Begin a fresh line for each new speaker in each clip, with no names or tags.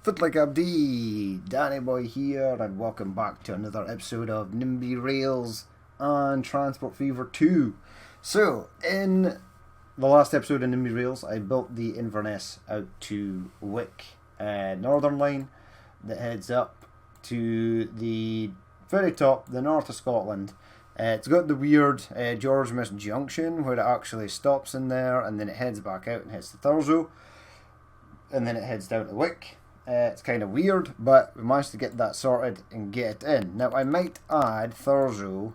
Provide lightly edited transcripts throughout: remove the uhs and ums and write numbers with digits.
Footlick Abdi, Danny Boy here, and welcome back to another episode of NIMBY Rails and Transport Fever 2. So, in the last episode of NIMBY Rails, I built the Inverness out to Wick Northern Line that heads up to the very top, the north of Scotland. It's got the weird George Junction where it actually stops in there and then it heads back out and hits the Thurso, and then it heads down to Wick. It's kind of weird, but we managed to get that sorted and get it in. Now, I might add Thurso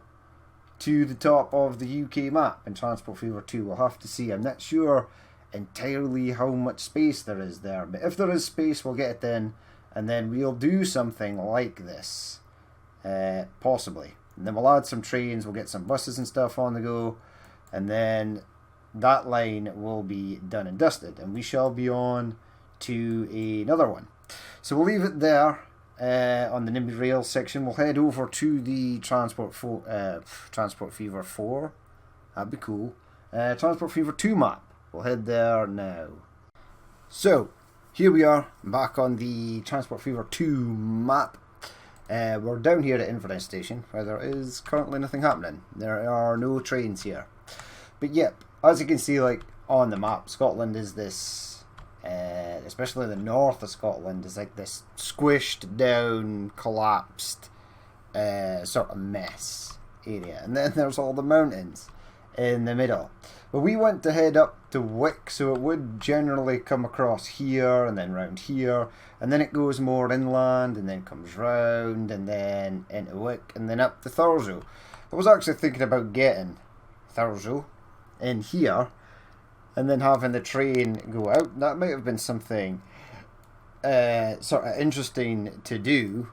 to the top of the UK map in Transport Fever 2. We'll have to see. I'm not sure entirely how much space there is there, but if there is space, we'll get it in, and then we'll do something like this, possibly. And then we'll add some trains, we'll get some buses and stuff on the go, and then that line will be done and dusted, and we shall be on to another one. So we'll leave it there on the NIMBY Rail section. We'll head over to the Transport Fever 4. That'd be cool. Transport Fever 2 map. We'll head there now. So, here we are, back on the Transport Fever 2 map. We're down here at Inverness Station, where there is currently nothing happening. There are no trains here. But yep, as you can see, like on the map, Scotland is this... especially the north of Scotland is like this squished down, collapsed sort of mess area, and then there's all the mountains in the middle. But we want to head up to Wick, so it would generally come across here and then round here, and then it goes more inland and then comes round and then into Wick and then up to Thurso. I was actually thinking about getting Thurso in here and then having the train go out. That might have been something sort of interesting to do.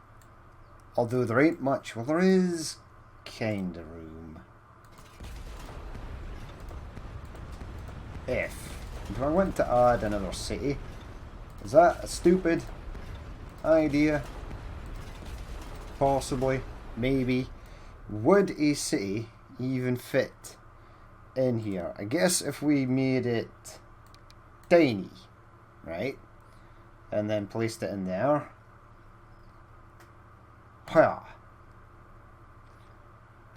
Although there ain't much. Well, there is kind of room. If I want to add another city, is that a stupid idea? Possibly. Maybe. Would a city even fit in here? I guess if we made it tiny, right, and then placed it in there.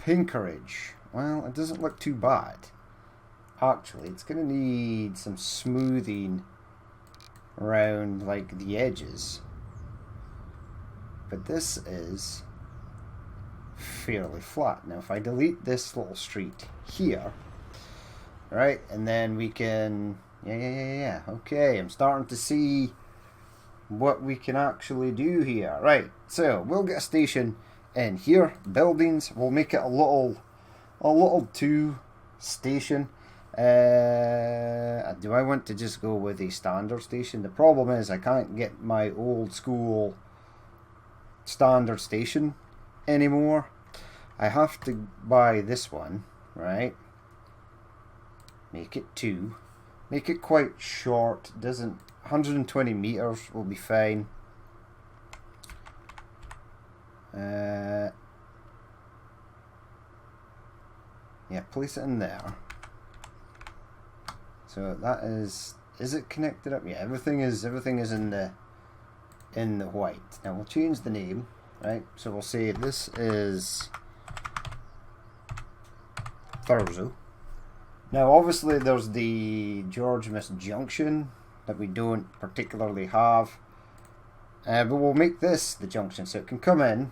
Pinkerage. Well, it doesn't look too bad. Actually, it's going to need some smoothing around like the edges. But this is fairly flat. Now, if I delete this little street here, right, and then we can, yeah. Okay, I'm starting to see what we can actually do here. Right, so we'll get a station in here. Buildings, we'll make it a little two station. Do I want to just go with a standard station? The problem is I can't get my old school standard station anymore. I have to buy this one, right? Make it 2. Make it quite short. Doesn't 120 meters will be fine. Yeah, place it in there. So that is it connected up? Yeah, everything is in the white. Now we'll change the name, right? So we'll say this is Thurso. Now, obviously, there's the George Junction that we don't particularly have, but we'll make this the junction so it can come in.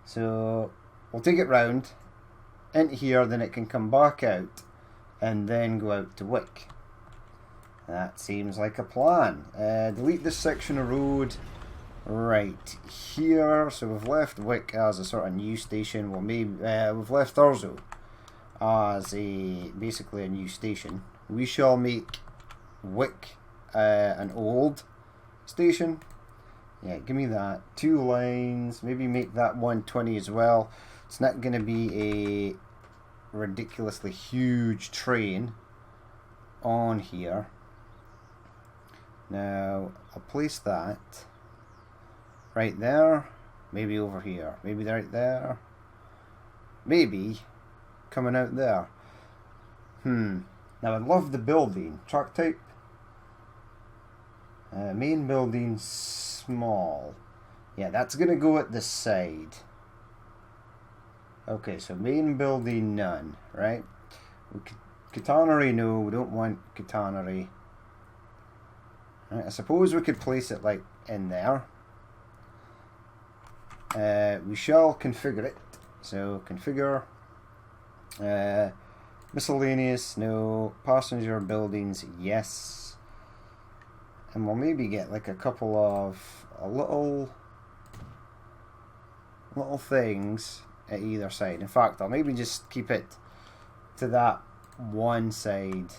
So we'll take it round into here, then it can come back out and then go out to Wick. That seems like a plan. Delete this section of road right here. So we've left Wick as a sort of new station. Well, maybe we've left Thurso as basically a new station. We shall make Wick an old station. Yeah, give me that. 2 lines. Maybe make that 120 as well. It's not going to be a ridiculously huge train on here. Now, I'll place that right there. Maybe over here. Maybe right there. Maybe coming out there. Now, I love the building. Track type. Main building small. Yeah, that's gonna go at the side. Okay, so main building none, right? Catenary, no, we don't want catenary. Right, I suppose we could place it like in there. We shall configure it. So configure miscellaneous, no. Passenger buildings, yes. And we'll maybe get like a couple of little things at either side. In fact, I'll maybe just keep it to that one side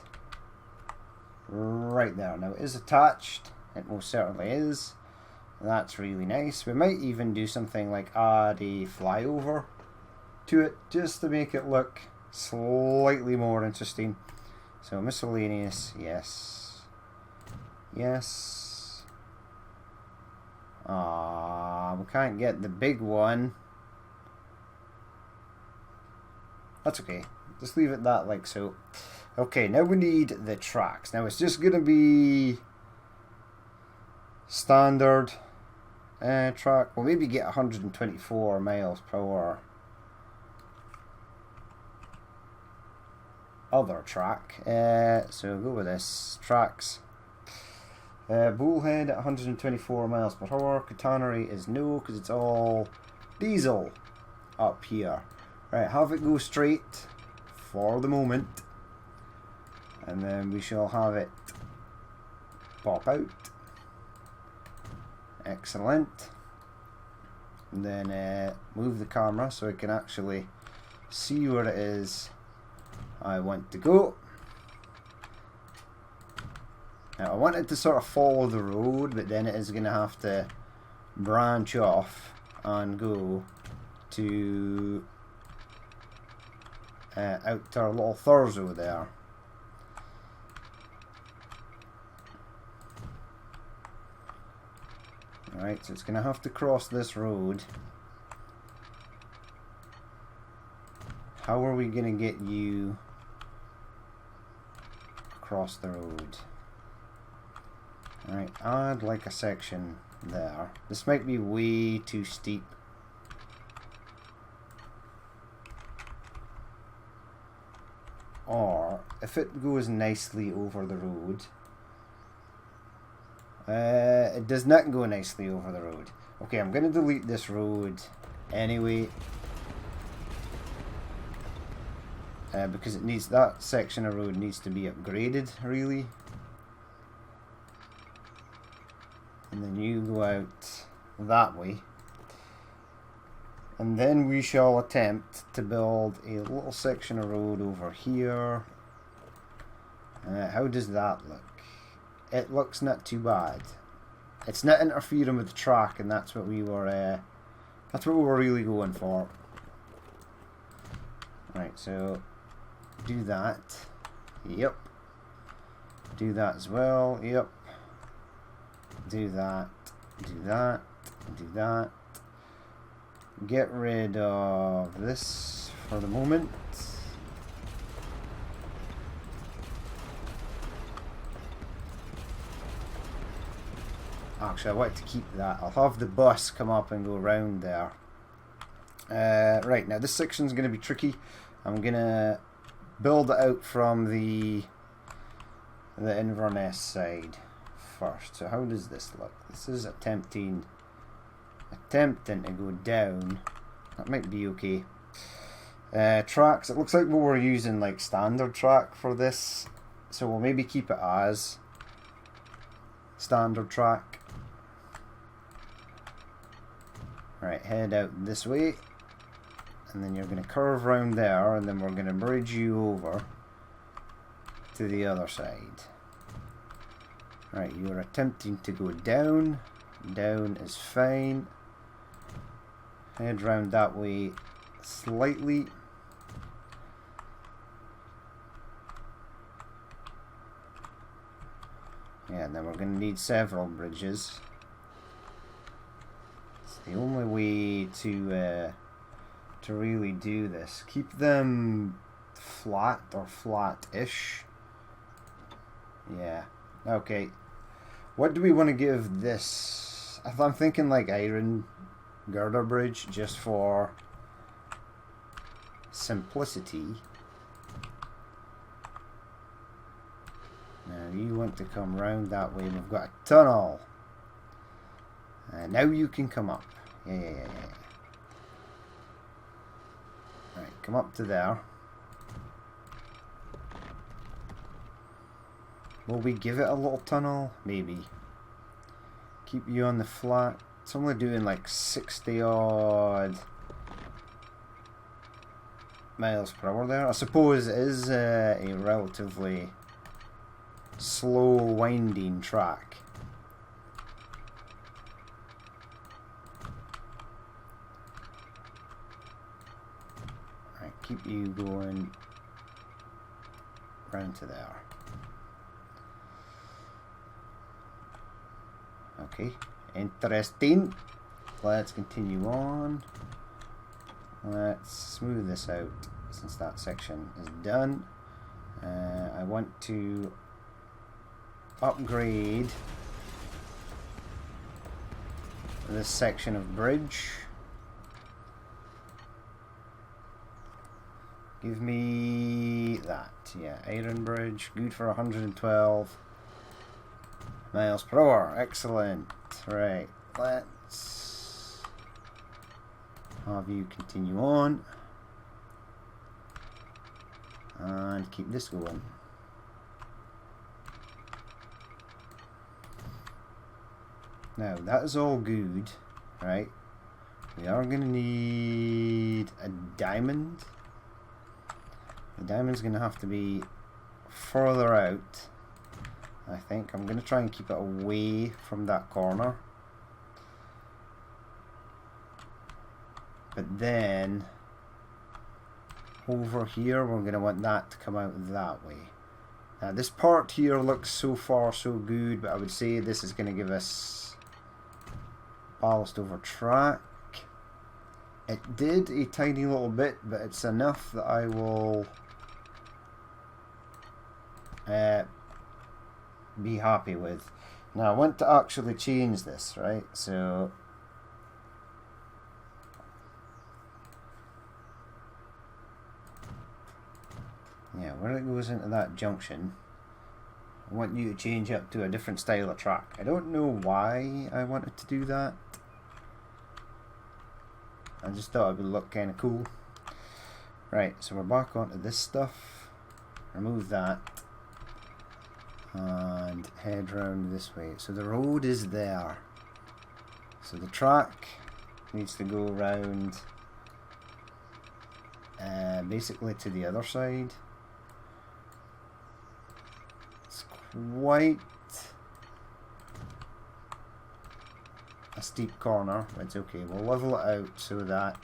right there. Now it is attached, it most certainly is. That's really nice. We might even do something like add a flyover to it just to make it look slightly more interesting. So miscellaneous, yes. Yes. We can't get the big one. That's okay. Just leave it that like so. Okay, now we need the tracks. Now it's just going to be standard track. We'll maybe get 124 miles per hour. Other track. So go with this. Tracks. Bullhead at 124 miles per hour. Catenary is no, because it's all diesel up here. Right, have it go straight for the moment. And then we shall have it pop out. Excellent. And then move the camera so I can actually see where it is I want to go. Now I want it to sort of follow the road, but then it is going to have to branch off and go to out to our little Thurso there. Alright, so it's going to have to cross this road. How are we going to get you across the road? Alright, add like a section there. This might be way too steep. Or, if it goes nicely over the road... it does not go nicely over the road. Okay, I'm going to delete this road anyway. Because it needs, that section of road needs to be upgraded, really. And then you go out that way. And then we shall attempt to build a little section of road over here. How does that look? It looks not too bad. It's not interfering with the track, and that's what we were really going for. Right, so do that. Yep. Do that as well. Yep. Do that. Do that. Do that. Get rid of this for the moment. Actually, I want to keep that. I'll have the bus come up and go around there. Right, now this section's going to be tricky. I'm going to build it out from the Inverness side first. So how does this look? This is attempting to go down. That might be okay. Tracks, it looks like we were using like standard track for this, so we'll maybe keep it as standard track. Right, head out this way, and then you're going to curve around there, and then we're going to bridge you over to the other side. Right, you are attempting to go down. Down is fine. Head round that way slightly. Yeah, and then we're going to need several bridges. It's the only way to really do this. Keep them flat or flat-ish. Yeah. Okay. What do we want to give this? I'm thinking like iron girder bridge, just for simplicity. Now you want to come round that way. We've got a tunnel. Now you can come up. Yeah. Right, come up to there. Will we give it a little tunnel? Maybe. Keep you on the flat. It's only doing like 60 odd miles per hour there. I suppose it is a relatively slow winding track. Right, keep you going round to there. Okay, interesting. Let's continue on. Let's smooth this out since that section is done. I want to upgrade this section of bridge. Give me that. Yeah, iron bridge, good for 112 miles per hour. Excellent. Right, let's have you continue on and keep this going. Now that is all good, right? We are going to need a diamond. The diamond's going to have to be further out. I think I'm going to try and keep it away from that corner. But then over here we're going to want that to come out that way. Now this part here looks so far so good, but I would say this is going to give us ballast over track. It did a tiny little bit, but it's enough that I will be happy with. Now I want to actually change this, right? So yeah, where it goes into that junction, I want you to change up to a different style of track. I don't know why I wanted to do that. I just thought it would look kind of cool. Right, so we're back onto this stuff. Remove that and head round this way. So the road is there. So the track needs to go round basically to the other side. It's quite a steep corner. It's okay, we'll level it out so that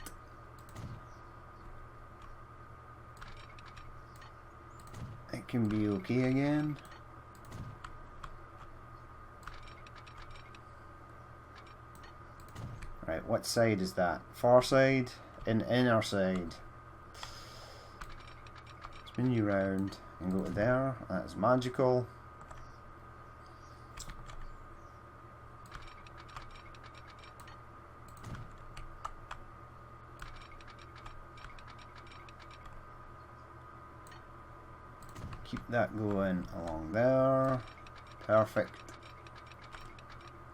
it can be okay again. Right, what side is that? Far side and inner side. Spin you round and go to there. That is magical. Keep that going along there. Perfect.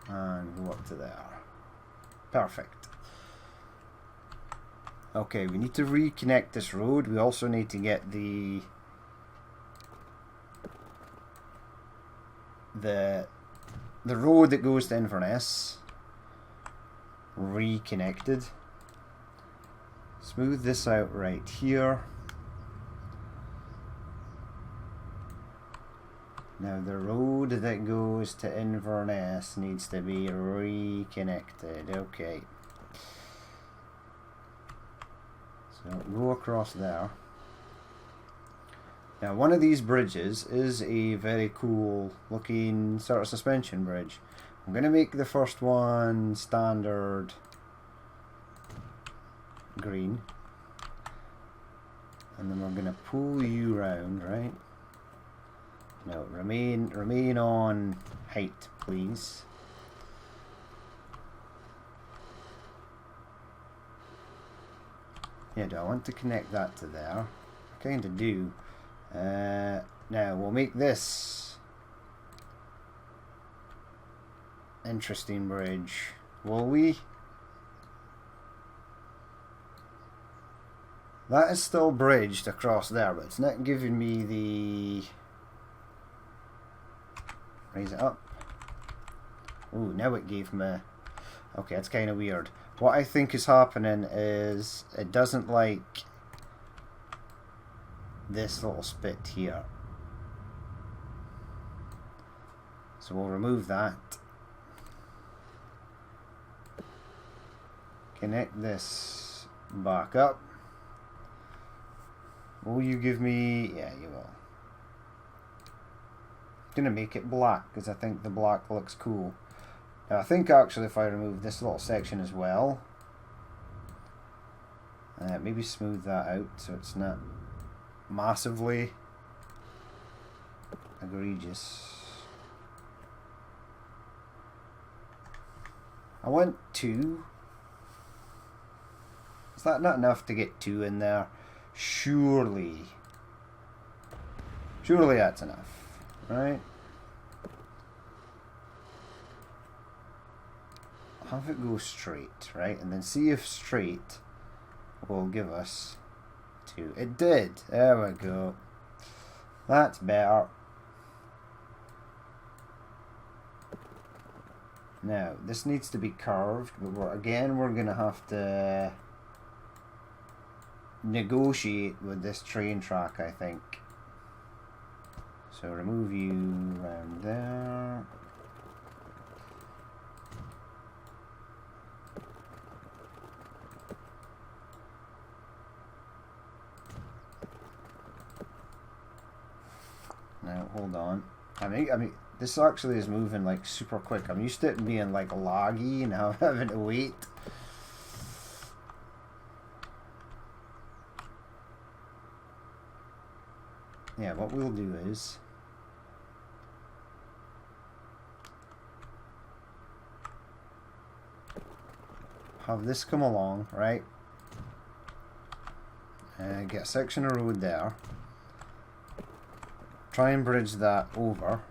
And go up to there. Perfect. Okay, we need to reconnect this road. We also need to get the road that goes to Inverness reconnected. Smooth this out right here. Now the road that goes to Inverness needs to be reconnected. Okay. So go across there. Now one of these bridges is a very cool looking sort of suspension bridge. I'm going to make the first one standard green. And then we're going to pull you round, right? No, remain on height. please. Yeah, do I want to connect that to there? I kind of do. Now, we'll make this interesting bridge. Will we? That is still bridged across there, but it's not giving me the... Raise it up. Ooh, now it gave me... Okay, that's kind of weird. What I think is happening is it doesn't like this little spit here. So we'll remove that. Connect this back up. Will you give me... Yeah, you will. I'm going to make it black because I think the black looks cool. Now I think actually if I remove this little section as well, maybe smooth that out so it's not massively egregious. I want 2. Is that not enough to get 2 in there? Surely that's enough, right? Have it go straight, right? And then see if straight will give us 2. It did. There we go. That's better. Now, this needs to be curved, but we're going to have to negotiate with this train track, I think. So remove you around there. Now, hold on. I mean, this actually is moving like super quick. I'm used to it being like laggy, now I'm having to wait. Yeah, what we'll do is have this come along, right? And get a section of road there. Try and bridge that over.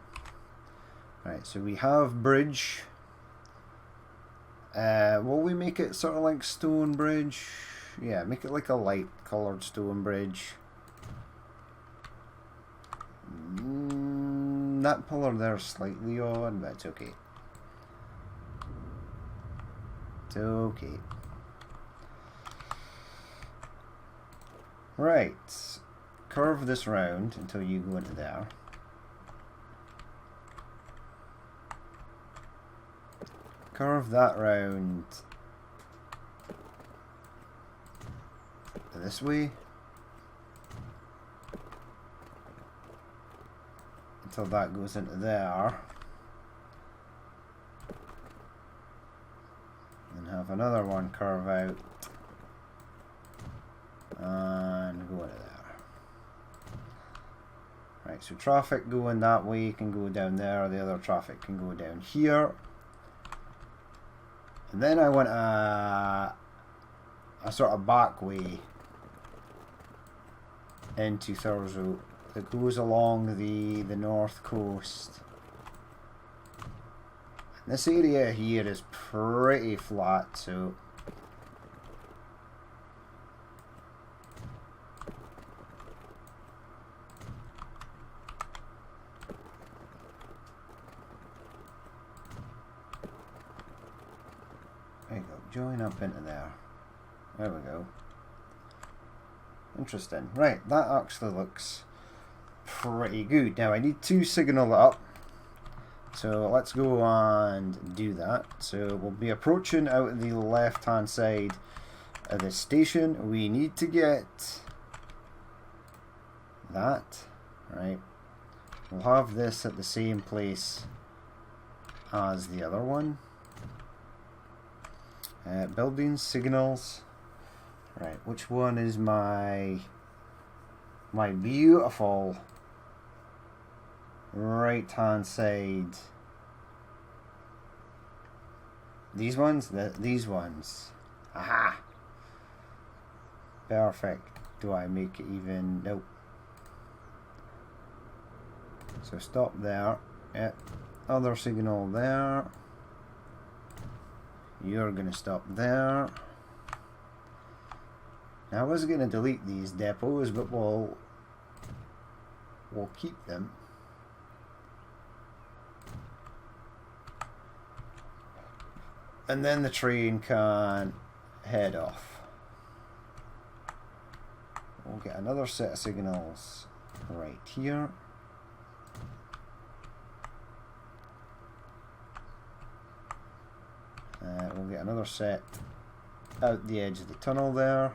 Right, so we have bridge. Will we make it sort of like stone bridge? Yeah, make it like a light coloured stone bridge. That pillar there is slightly odd, but it's okay. It's okay. Right. Curve this round until you go into there. Curve that round this way until that goes into there, and have another one curve out and go into there. Right, so traffic going that way can go down there, the other traffic can go down here. And then I want a sort of back way into Thurso that goes along the north coast. And this area here is pretty flat, so there you go, join up into there. There we go. Interesting. Right, that actually looks pretty good. Now I need to signal it up. So let's go and do that. So we'll be approaching out the left hand side of the station. We need to get that, right? We'll have this at the same place as the other one. Buildings, signals. Right, which one is my beautiful right hand side These ones? These ones. Aha! Perfect. Do I make it even? Nope. So stop there. Yep. Other signal there. You're going to stop there. Now I was going to delete these depots, but we'll keep them. And then the train can head off. We'll get another set of signals right here. We'll get another set out the edge of the tunnel there.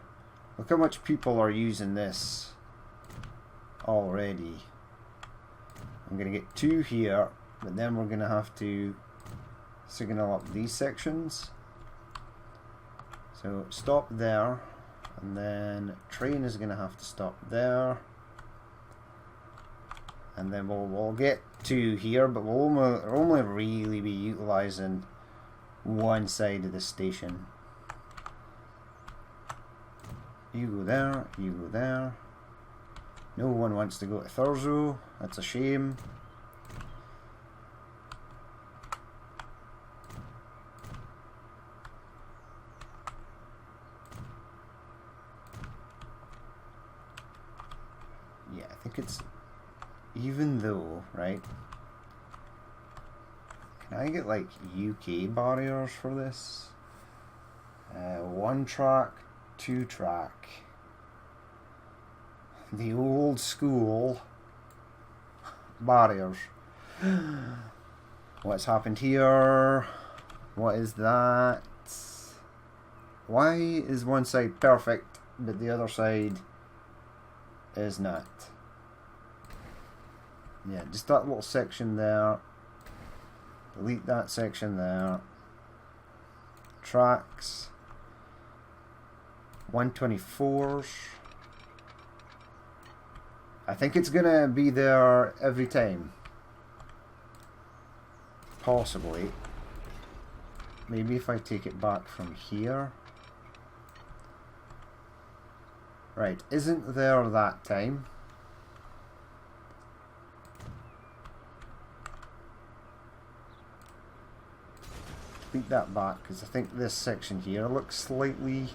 Look how much people are using this already. I'm going to get 2 here, but then we're going to have to signal up these sections. So stop there, and then train is going to have to stop there. And then we'll get 2 here, but we'll only really be utilising one side of the station. You go there, you go there. No one wants to go to Thurso. That's a shame. Yeah, I think it's even though, right? Can I get like UK barriers for this? 1 track, 2 track. The old school barriers. What's happened here? What is that? Why is one side perfect but the other side is not? Yeah, just that little section there. Delete that section there. Tracks. 124s. I think it's gonna be there every time. Possibly. Maybe if I take it back from here. Right, isn't there that time? Beat that back, because I think this section here looks slightly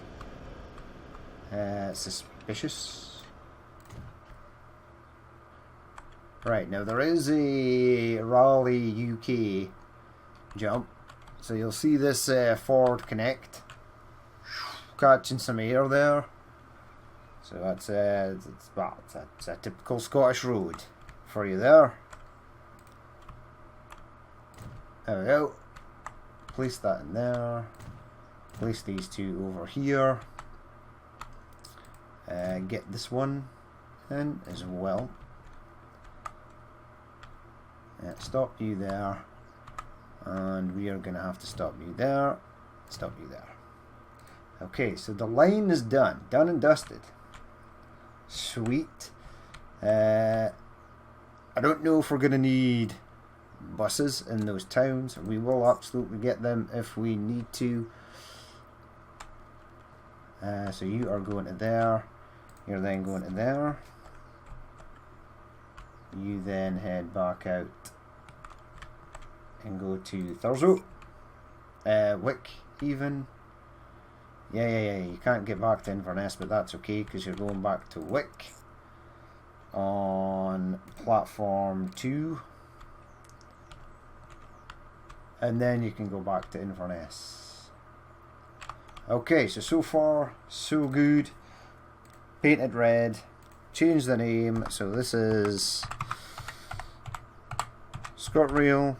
suspicious. Right, now there is a Raleigh UK jump, so you'll see this Ford Connect catching some air there. So that's it's a typical Scottish road for you there. There we go. Place that in there. Place these 2 over here. Get this one in as well. Stop you there. And we are going to have to stop you there. Stop you there. Okay, so the line is done. Done and dusted. Sweet. I don't know if we're going to need buses in those towns. We will absolutely get them if we need to. So you are going to there. You're then going to there. You then head back out and go to Thurso. Wick even. Yeah. You can't get back to Inverness, but that's okay because you're going back to Wick on platform 2. And then you can go back to Inverness. Okay, so far, so good. Painted red. Change the name. So this is ScotRail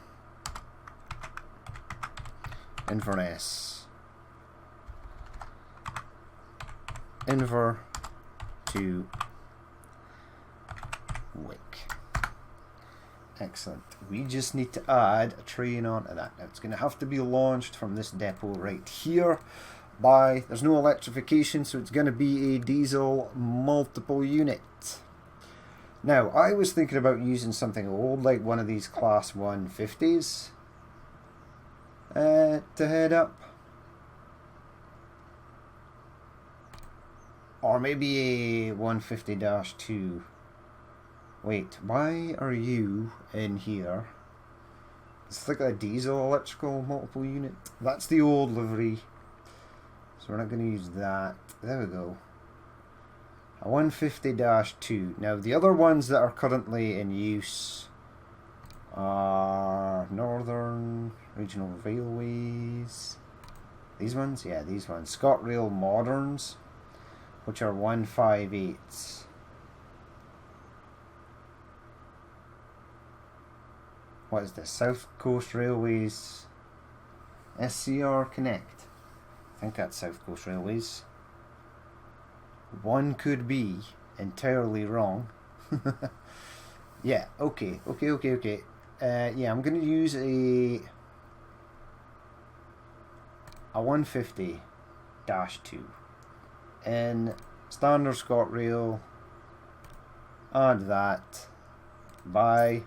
Inverness. Inver to Wick. Excellent. We just need to add a train onto that. Now it's going to have to be launched from this depot right here. There's no electrification, so it's going to be a diesel multiple unit. Now I was thinking about using something old like one of these class 150s. to head up. Or maybe a 150-2. Wait, why are you in here? It's like a diesel electrical multiple unit. That's the old livery. So we're not going to use that. There we go. A 150-2. Now the other ones that are currently in use are Northern Regional Railways. These ones? Yeah, these ones. ScotRail Moderns, which are 158s. What is this? South Coast Railways SCR Connect. I think that's South Coast Railways. One could be entirely wrong. Yeah, okay. Yeah, I'm going to use a 150-2 in standard ScotRail. Add that. Buy.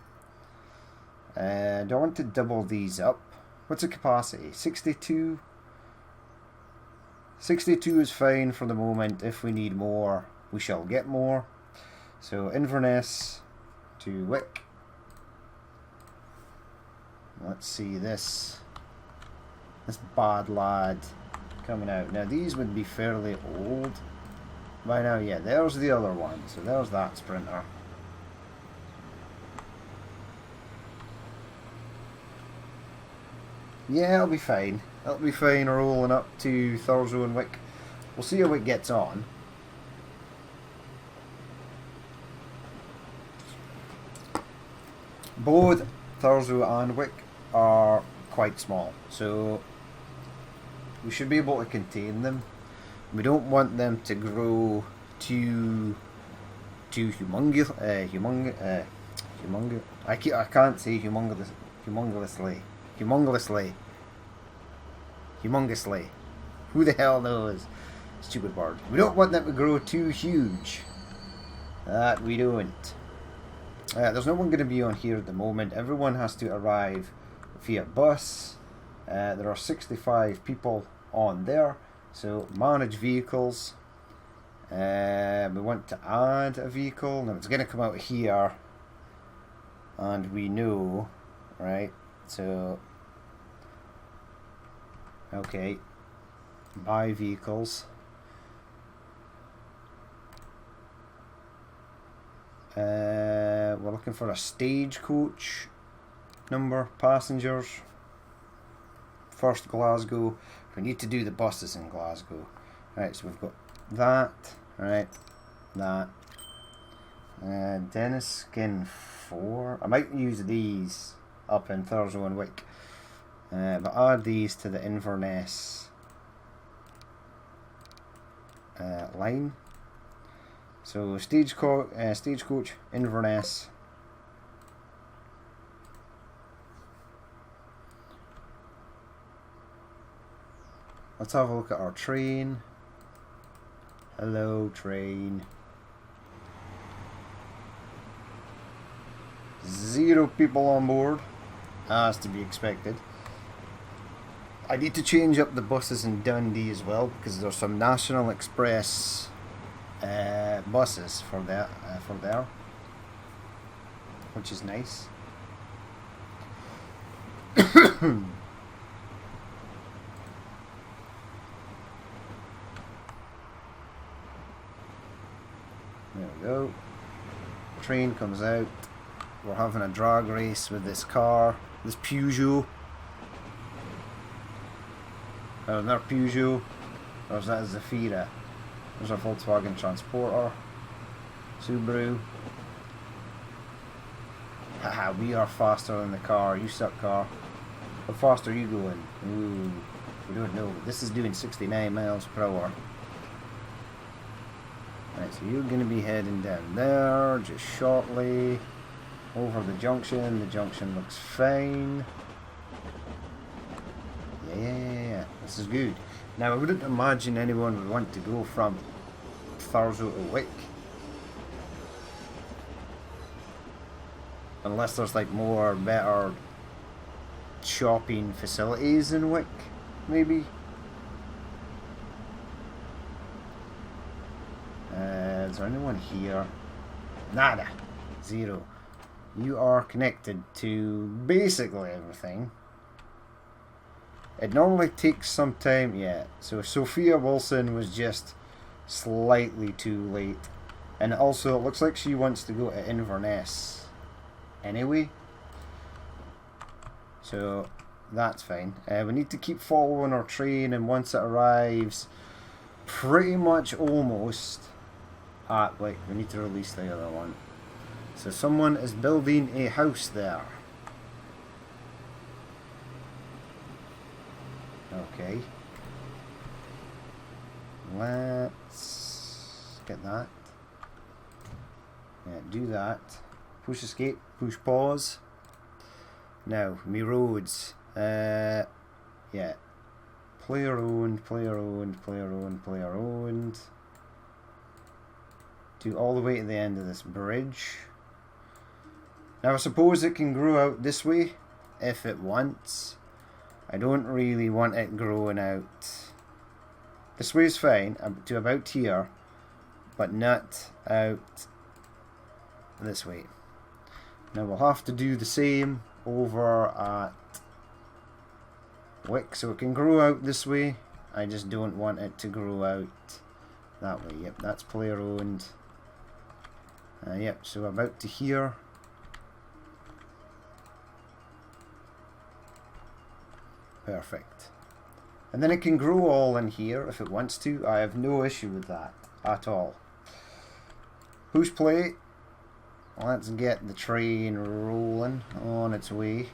Do I want to double these up? What's the capacity? 62? 62 is fine for the moment. If we need more, we shall get more. So Inverness to Wick. Let's see this bad lad coming out. Now these would be fairly old by now. Yeah, there's the other one. So there's that sprinter. Yeah, it'll be fine. It'll be fine rolling up to Thurso and Wick. We'll see how it gets on. Both Thurso and Wick are quite small, so we should be able to contain them. We don't want them to grow too humongous. I can't say humongously. Who the hell knows? Stupid word. We don't want them to grow too huge. That we don't. There's no one going to be on here at the moment. Everyone has to arrive via bus. There are 65 people on there. So manage vehicles. We want to add a vehicle. Now it's going to come out here. And we know, right? So, okay. Buy vehicles. We're looking for a stagecoach number, passengers. First Glasgow. We need to do the buses in Glasgow. Right, so we've got that. Right, that. Denniskin 4. I might use these up in Thurso and Wick. But add these to the Inverness line. So stagecoach Inverness. Let's have a look at our train. Hello, train. 0 people on board, as to be expected. I need to change up the buses in Dundee as well, because there's some National Express buses for there, which is nice. There we go. Train comes out. We're having a drag race with this car, this Peugeot. There's another Peugeot. There's that Zafira. There's a Volkswagen Transporter. Subaru. Haha, we are faster than the car. You suck, car. How fast are you going? Ooh, we don't know. This is doing 69 miles per hour. Right, so you're going to be heading down there just shortly. Over the junction. The junction looks fine. Yeah. This is good. Now, I wouldn't imagine anyone would want to go from Thurso to Wick. Unless there's like more, better shopping facilities in Wick, maybe. Is there anyone here? Nada. Zero. You are connected to basically everything. It normally takes some time, yeah. So Sophia Wilson was just slightly too late. And also, it looks like she wants to go to Inverness anyway. So, that's fine. We need to keep following our train, and once it arrives, pretty much almost at, wait, we need to release the other one. So someone is building a house there. Okay. Let's get that. Yeah, do that. Push escape, push pause. Now, me roads. Yeah. Player owned, player owned, player owned, player owned. Do all the way to the end of this bridge. Now I suppose it can grow out this way if it wants. I don't really want it growing out. This way is fine, to about here, but not out this way. Now we'll have to do the same over at Wick, so it can grow out this way. I just don't want it to grow out that way. Yep, that's player owned. Yep, so about to here. Perfect. And then it can grow all in here if it wants to. I have no issue with that at all. Push play. Let's get the train rolling on its way.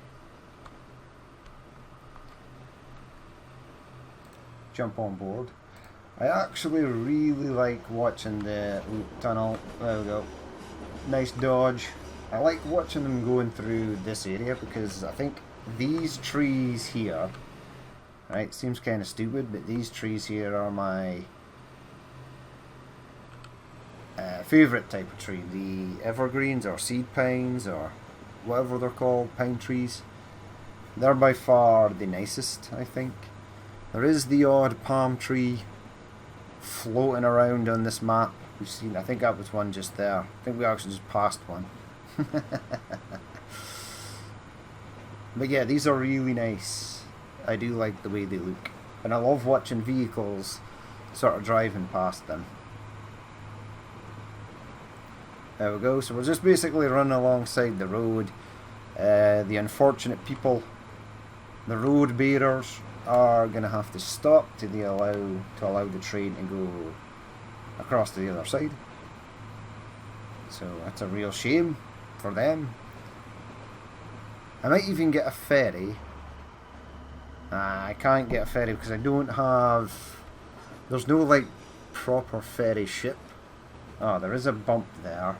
Jump on board. I actually really like watching the tunnel. There we go. Nice dodge. I like watching them going through this area because I think these trees here, right, seems kind of stupid, but these trees here are my favourite type of tree. The evergreens or seed pines or whatever they're called, pine trees. They're by far the nicest, I think. There is the odd palm tree floating around on this map. We've seen, I think that was one just there. I think we actually just passed one. But yeah, these are really nice. I do like the way they look. And I love watching vehicles sort of driving past them. There we go. So we're just basically running alongside the road. The unfortunate people, the road bearers, are going to have to stop to allow the train to go across to the other side. So that's a real shame for them. I might even get a ferry. I can't get a ferry because I don't have... There's no like proper ferry ship. Oh, there is a bump there.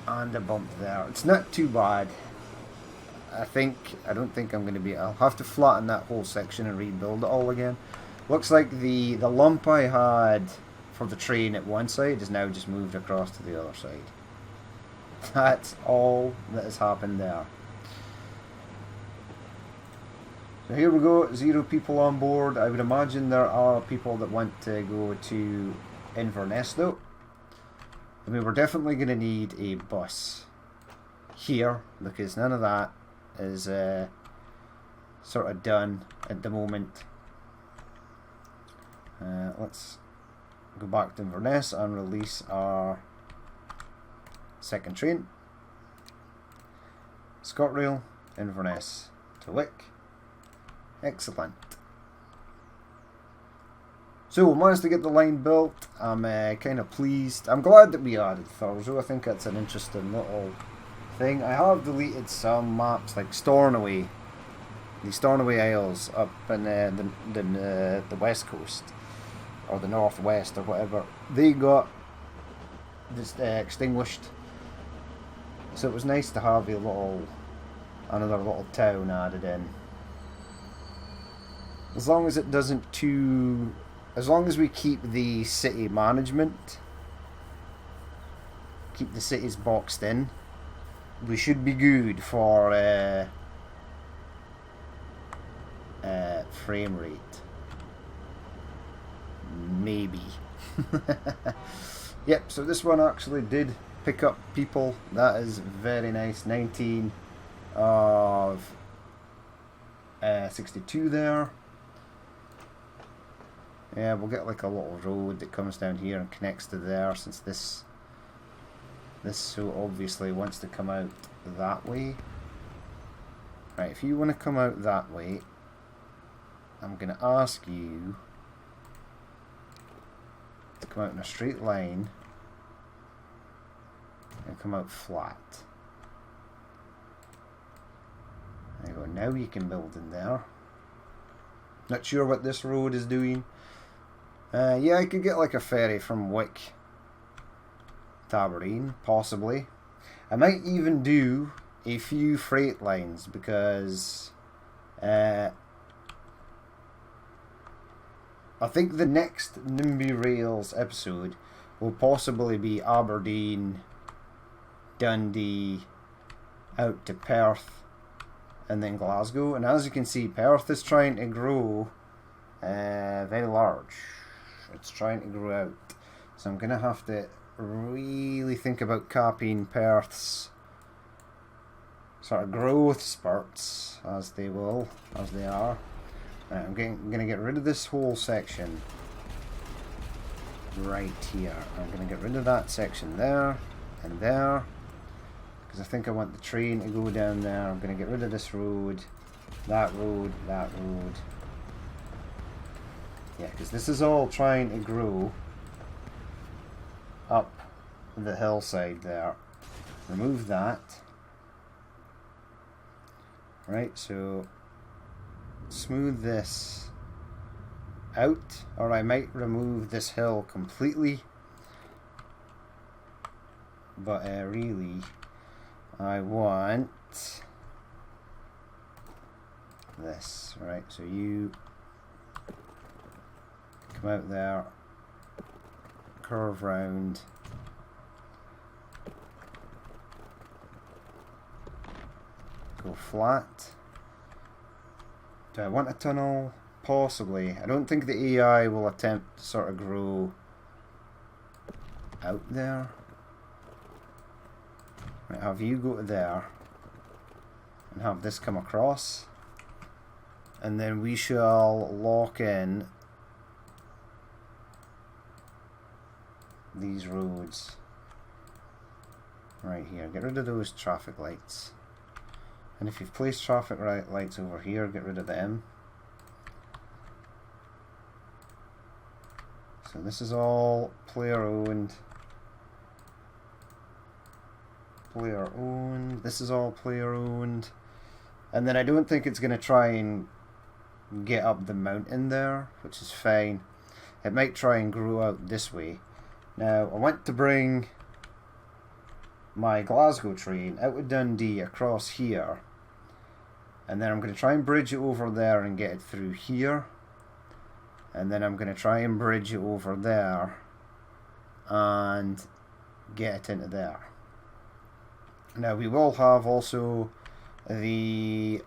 And a bump there. It's not too bad. I don't think I'm going to be... I'll have to flatten that whole section and rebuild it all again. Looks like the lump I had for the train at one side is now just moved across to the other side. That's all that has happened there. So here we go, 0 people on board. I would imagine there are people that want to go to Inverness though. I mean, we're definitely going to need a bus here because none of that is sort of done at the moment. Let's go back to Inverness and release our second train. ScotRail, Inverness to Wick. Excellent. So we managed to get the line built. I'm kind of pleased. I'm glad that we added Thurso. I think that's an interesting little thing. I have deleted some maps like Stornoway, the Stornoway Isles up in the west coast or the northwest or whatever. They got just extinguished. So it was nice to have another little town added in. As long as it doesn't as long as we keep the city management, keep the cities boxed in, we should be good for frame rate. Maybe. Yep, so this one actually did pick up people. That is very nice. 19 of 62 there. Yeah, we'll get like a little road that comes down here and connects to there, since this so obviously wants to come out that way. Right, if you want to come out that way, I'm going to ask you to come out in a straight line and come out flat. There you go, now you can build in there. Not sure what this road is doing. Yeah, I could get like a ferry from Wick to Aberdeen, possibly. I might even do a few freight lines, because I think the next NIMBY Rails episode will possibly be Aberdeen, Dundee, out to Perth, and then Glasgow. And as you can see, Perth is trying to grow very large. It's trying to grow out. So I'm going to have to really think about capping Perth's sort of growth spurts, as they are. Right, I'm going to get rid of this whole section right here. I'm going to get rid of that section there and there, because I think I want the train to go down there. I'm going to get rid of this road, that road, that road. Yeah, because this is all trying to grow up the hillside there. Remove that. Right, so smooth this out, or I might remove this hill completely, but really I want this. Right, so you come out there, curve round, go flat. Do I want a tunnel? Possibly. I don't think the AI will attempt to sort of grow out there. Right, have you go to there and have this come across, and then we shall lock in these roads right here. Get rid of those traffic lights. And if you've placed traffic lights over here, get rid of them. So this is all player owned. Player owned. This is all player owned. And then I don't think it's going to try and get up the mountain there, which is fine. It might try and grow out this way. Now, I want to bring my Glasgow train out of Dundee across here. And then I'm going to try and bridge it over there and get it through here. And then I'm going to try and bridge it over there and get it into there. Now we will have also the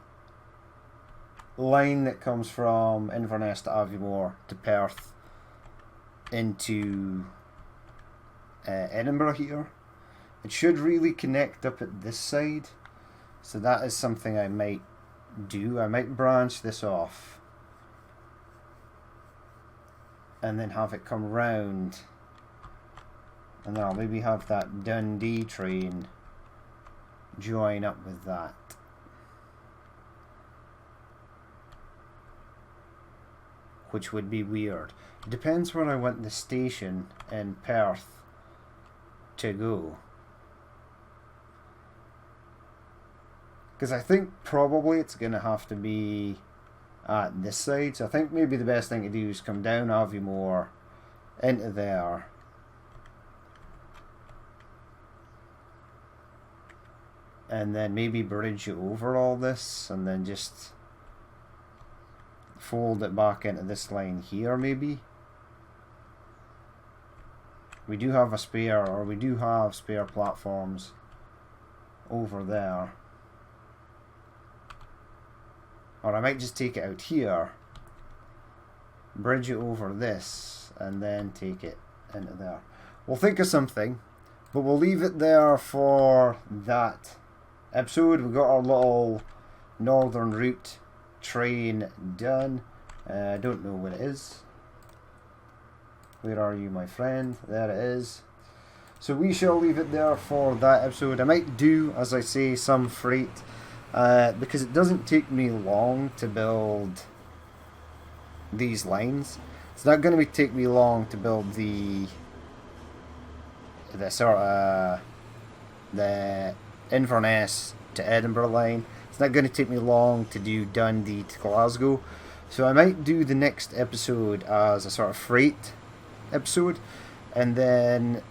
line that comes from Inverness to Aviemore to Perth into Edinburgh here. It should really connect up at this side. So that is something I might do. I might branch this off and then have it come round, and then I'll maybe have that Dundee train join up with that. Which would be weird. It depends where I want the station in Perth to go. Because I think probably it's going to have to be at this side. So I think maybe the best thing to do is come down Aviemore into there. And then maybe bridge it over all this and then just fold it back into this line here maybe. We do have a spare, or we do have spare platforms over there. Or I might just take it out here, bridge it over this, and then take it into there. We'll think of something, but we'll leave it there for that episode. We've got our little northern route train done. I don't know what it is. Where are you, my friend? There it is. So we shall leave it there for that episode. I might do, as I say, some freight, because it doesn't take me long to build these lines. It's not going to take me long to build the sort of the Inverness to Edinburgh line. It's not going to take me long to do Dundee to Glasgow. So I might do the next episode as a sort of freight episode, and then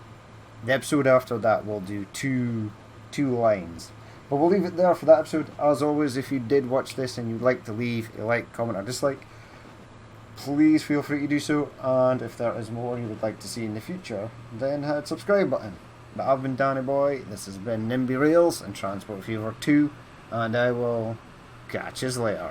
the episode after that we'll do two lines. But we'll leave it there for that episode. As always, if you did watch this and you'd like to leave a like, comment or dislike, please feel free to do so, and if there is more you would like to see in the future, then hit the subscribe button. But I've been Danny Boy, this has been NIMBY Rails and Transport Fever 2, and I will catch you later.